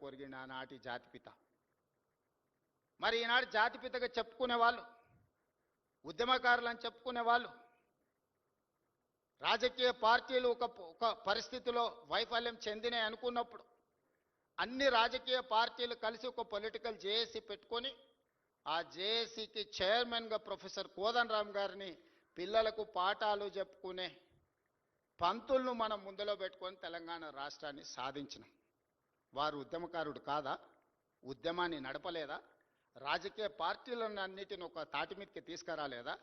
కొరిగిన ఆనాటి జాతిపిత. మరి ఈనాడు జాతిపితగా చెప్పుకునే వాళ్ళు, ఉద్యమకారులు అని చెప్పుకునే వాళ్ళు, రాజకీయ పార్టీలు ఒక పరిస్థితిలో వైఫల్యం చెందినాయి అనుకున్నప్పుడు అన్ని రాజకీయ పార్టీలు కలిసి ఒక పొలిటికల్ జేఏసీ పెట్టుకొని ఆ జేఏసీకి చైర్మన్గా ప్రొఫెసర్ కోదండరామ్ గారిని పిల్లలకు పాఠాలు చెప్పుకునే పంతులను మనం ముందులో పెట్టుకొని తెలంగాణ రాష్ట్రాన్ని సాధించినాం. వారు ఉద్యమకారుడు కాదా? ఉద్యమాన్ని నడపలేదా? రాజకీయ పార్టీలను అన్నిటిని ఒక తాటి మీదకి తీసుకురాలేదా?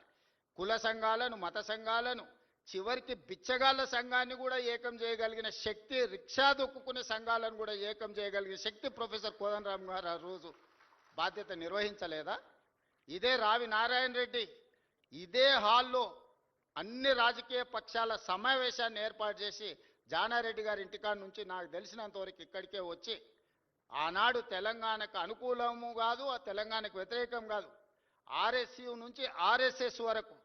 కుల సంఘాలను, మత సంఘాలను, చివరికి బిచ్చగాళ్ళ సంఘాన్ని కూడా ఏకం చేయగలిగిన శక్తి, రిక్షా దొక్కుకునే సంఘాలను కూడా ఏకం చేయగలిగిన శక్తి ప్రొఫెసర్ కోదండరామ్ గారు ఆ రోజు బాధ్యత నిర్వహించలేదా? ఇదే రావి నారాయణ రెడ్డి ఇదే హాల్లో అన్ని రాజకీయ పక్షాల సమావేశాన్ని ఏర్పాటు చేసి జానారెడ్డి గారి ఇంటికాడ నుంచి నాకు తెలిసినంతవరకు ఇక్కడికే వచ్చి ఆనాడు తెలంగాణకు అనుకూలము కాదు, ఆ తెలంగాణకు వ్యతిరేకం కాదు, ఆర్ఎస్యు నుంచి ఆర్ఎస్ఎస్ వరకు,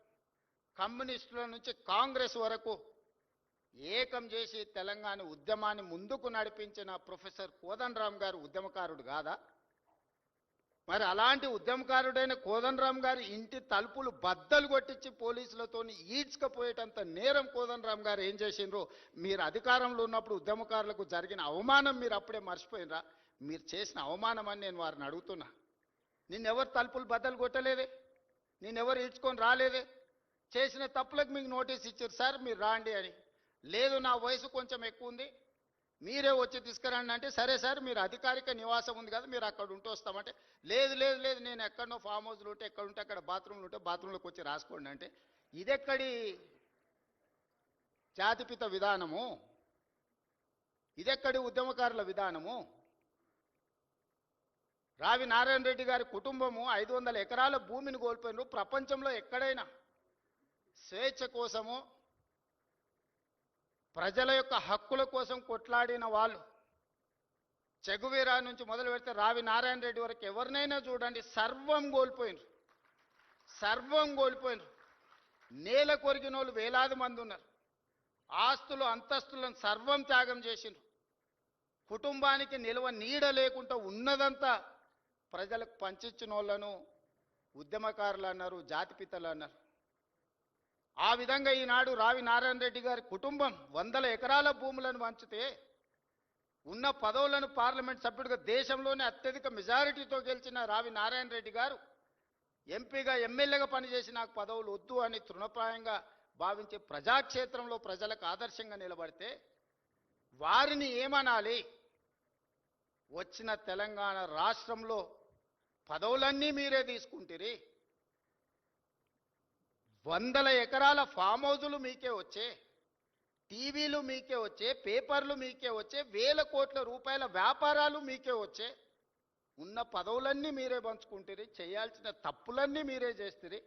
కమ్యూనిస్టుల నుంచి కాంగ్రెస్ వరకు ఏకం చేసి తెలంగాణ ఉద్యమాన్ని ముందుకు నడిపించిన ప్రొఫెసర్ కోదండరామ్ గారు ఉద్యమకారుడు కాదా? మరి అలాంటి ఉద్యమకారుడైన కోదండరామ్ గారి ఇంటి తలుపులు బద్దలు కొట్టించి పోలీసులతో ఈడ్చుకపోయేటంత నేరం కోదండరామ్ గారు ఏం చేసిండ్రో మీరు అధికారంలో ఉన్నప్పుడు ఉద్యమకారులకు జరిగిన అవమానం మీరు అప్పుడే మర్చిపోయినరా? మీరు చేసిన అవమానం అని నేను వారిని అడుగుతున్నా. నిన్నెవరు తలుపులు బద్దలు కొట్టలేదే, నిన్నెవరు ఈడ్చుకొని రాలేదే, చేసిన తప్పులకు మీకు నోటీస్ ఇచ్చారు సార్ మీరు రాండి అని. లేదు నా వయసు కొంచెం ఎక్కువ ఉంది మీరే వచ్చి తీసుకురండి అంటే, సరే సార్ మీరు అధికారిక నివాసం ఉంది కదా మీరు అక్కడ ఉంటూ వస్తామంటే, లేదు లేదు లేదు నేను ఎక్కడనో ఫామ్ హౌస్లు ఉంటే ఎక్కడ ఉంటే అక్కడ బాత్రూమ్లు ఉంటే బాత్రూంలోకి వచ్చి రాసుకోండి అంటే, ఇదెక్కడి జాతిపిత విధానము? ఇదెక్కడి ఉద్యమకారుల విధానము? రావి నారాయణ రెడ్డి గారి కుటుంబము 500 ఎకరాల భూమిని కోల్పోయినారు. ప్రపంచంలో ఎక్కడైనా స్వేచ్ఛ కోసము, ప్రజల యొక్క హక్కుల కోసం కొట్లాడిన వాళ్ళు, చెగువీరా నుంచి మొదలు పెడితే రావి నారాయణ రెడ్డి వరకు ఎవరినైనా చూడండి, సర్వం కోల్పోయినారు, సర్వం కోల్పోయినారు. నేల కొరిగిన వాళ్ళు వేలాది మంది ఉన్నారు. ఆస్తులు అంతస్తులను సర్వం త్యాగం చేసిండ్రు. కుటుంబానికి నిల్వ నీడ లేకుండా ఉన్నదంతా ప్రజలకు పంచిచ్చిన వాళ్ళను ఉద్యమకారులు అన్నారు, జాతిపితలు అన్నారు. ఆ విధంగా ఈనాడు రావి నారాయణ రెడ్డి గారి కుటుంబం 100 ఎకరాల భూములను పంచితే ఉన్న పదవులను పార్లమెంట్ సభ్యుడిగా దేశంలోనే అత్యధిక మెజారిటీతో గెలిచిన రావి నారాయణ రెడ్డి గారు ఎంపీగా, ఎమ్మెల్యేగా పనిచేసి నాకు పదవులు వద్దు అని తృణప్రాయంగా భావించే ప్రజాక్షేత్రంలో ప్రజలకు ఆదర్శంగా నిలబడితే వారిని ఏమనాలి? వచ్చిన తెలంగాణ రాష్ట్రంలో పదవులన్నీ మీరే తీసుకుంటారు, 100 ఎకరాల ఫామ్ హౌజులు మీకే వచ్చే, టీవీలు మీకే వచ్చే, పేపర్లు మీకే వచ్చే, వేల కోట్ల రూపాయల వ్యాపారాలు మీకే వచ్చే, ఉన్న పదవులన్నీ మీరే పంచుకుంటారు, చేయాల్సిన తప్పులన్నీ మీరే చేస్తారు,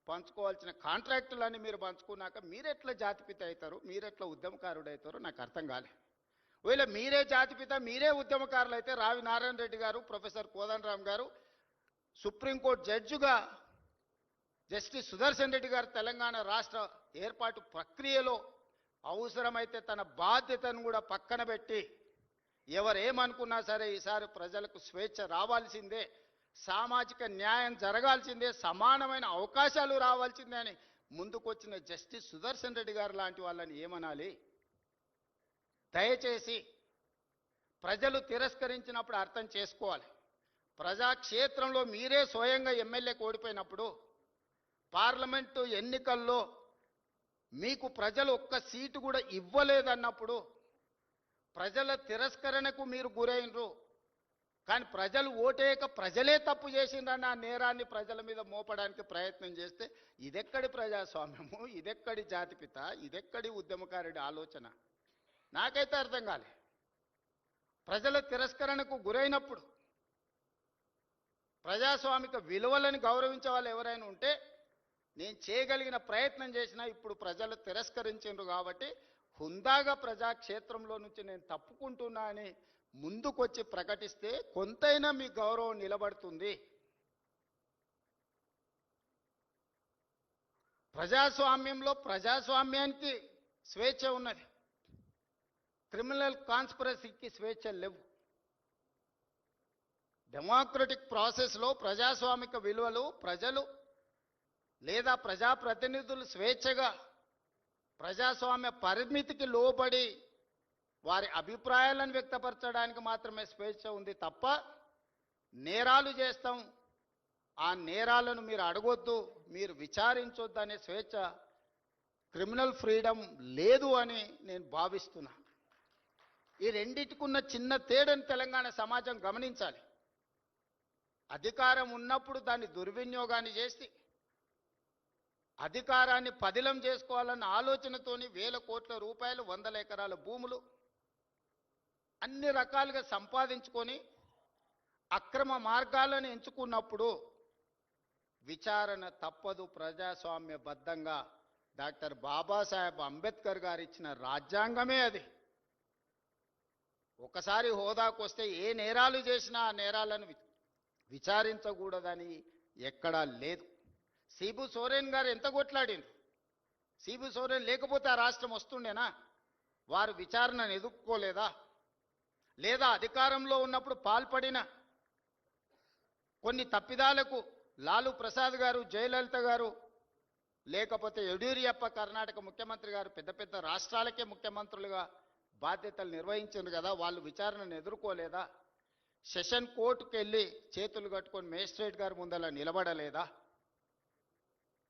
పంచుకోవాల్సిన కాంట్రాక్టులన్నీ మీరు పంచుకున్నాక మీరెట్లా జాతిపిత అవుతారు, మీరెట్లా ఉద్యమకారుడు అవుతారో నాకు అర్థం కాలే. ఒకవేళ మీరే జాతిపిత, మీరే ఉద్యమకారులు అయితే రావి నారాయణ రెడ్డి గారు, ప్రొఫెసర్ కోదండరామ్ గారు సుప్రీంకోర్టు జడ్జిగా జస్టిస్ సుదర్శన్ రెడ్డి గారు తెలంగాణ రాష్ట్ర ఏర్పాటు ప్రక్రియలో అవసరమైతే తన బాధ్యతను కూడా పక్కన పెట్టి ఎవరేమనుకున్నా సరే ఈసారి ప్రజలకు స్వేచ్ఛ రావాల్సిందే, సామాజిక న్యాయం జరగాల్సిందే, సమానమైన అవకాశాలు రావాల్సిందే అని ముందుకొచ్చిన జస్టిస్ సుదర్శన్ రెడ్డి గారు లాంటి వాళ్ళని ఏమనాలి? దయచేసి ప్రజలు తిరస్కరించినప్పుడు అర్థం చేసుకోవాలి. ప్రజాక్షేత్రంలో మీరే స్వయంగా ఎమ్మెల్యేకి ఓడిపోయినప్పుడు, పార్లమెంటు ఎన్నికల్లో మీకు ప్రజలు ఒక్క సీటు కూడా ఇవ్వలేదన్నప్పుడు, ప్రజల తిరస్కరణకు మీరు గురైనరు. కానీ ప్రజలు ఓటేయక ప్రజలే తప్పు చేసిండ్రన్న ఆ నేరాన్ని ప్రజల మీద మోపడానికి ప్రయత్నం చేస్తే ఇదెక్కడి ప్రజాస్వామ్యము, ఇదెక్కడి జాతిపిత, ఇదెక్కడి ఉద్యమకారుడి ఆలోచన? నాకైతే అర్థం కాలే. ప్రజల తిరస్కరణకు గురైనప్పుడు ప్రజాస్వామిక విలువలను గౌరవించే వాళ్ళు ఎవరైనా ఉంటే నేను చేయగలిగిన ప్రయత్నం చేసినా, ఇప్పుడు ప్రజలు తిరస్కరించిండ్రు కాబట్టి హుందాగా ప్రజాక్షేత్రంలో నుంచి నేను తప్పుకుంటున్నా అని ముందుకొచ్చి ప్రకటిస్తే కొంతైనా మీ గౌరవం నిలబడుతుంది. ప్రజాస్వామ్యంలో ప్రజాస్వామ్యానికి స్వేచ్ఛ ఉన్నది, క్రిమినల్ కాన్స్పిరసీకి స్వేచ్ఛ లేవు. డెమోక్రటిక్ ప్రాసెస్లో ప్రజాస్వామిక విలువలు ప్రజలు లేదా ప్రజాప్రతినిధులు స్వేచ్ఛగా ప్రజాస్వామ్య పరిమితికి లోబడి వారి అభిప్రాయాలను వ్యక్తపరచడానికి మాత్రమే స్వేచ్ఛ ఉంది తప్ప నేరాలు చేస్తాం, ఆ నేరాలను మీరు అడగొద్దు, మీరు విచారించొద్దు అనే స్వేచ్ఛ, క్రిమినల్ ఫ్రీడమ్ లేదు అని నేను భావిస్తున్నా. ఈ రెండిటికున్న చిన్న తేడాను తెలంగాణ సమాజం గమనించాలి. అధికారం ఉన్నప్పుడు దాన్ని దుర్వినియోగాన్ని చేసి అధికారాన్ని పదిలం చేసుకోవాలన్న ఆలోచనతోని వేల కోట్ల రూపాయలు, వందల ఎకరాల భూములు అన్ని రకాలుగా సంపాదించుకొని అక్రమ మార్గాలను ఎంచుకున్నప్పుడు విచారణ తప్పదు. ప్రజాస్వామ్యబద్ధంగా డాక్టర్ బాబాసాహెబ్ అంబేద్కర్ గారు ఇచ్చిన రాజ్యాంగమే అది. ఒకసారి హోదాకు వస్తే ఏ నేరాలు చేసినా ఆ నేరాలను విచారించకూడదని ఎక్కడా లేదు. సిబు సోరెన్ గారు ఎంత కొట్లాడిండ్రు. సిబు సోరెన్ లేకపోతే ఆ రాష్ట్రం వస్తుండేనా? వారు విచారణను ఎదుర్కోలేదా? లేదా అధికారంలో ఉన్నప్పుడు పాల్పడిన కొన్ని తప్పిదాలకు లాలు ప్రసాద్ గారు, జయలలిత గారు, లేకపోతే యడ్యూరప్ప కర్ణాటక ముఖ్యమంత్రి గారు పెద్ద పెద్ద రాష్ట్రాలకే ముఖ్యమంత్రులుగా బాధ్యతలు నిర్వహించారు కదా, వాళ్ళు విచారణను ఎదుర్కోలేదా? సెషన్ కోర్టుకు వెళ్ళి చేతులు కట్టుకొని మేజిస్ట్రేట్ గారి ముందర నిలబడలేదా?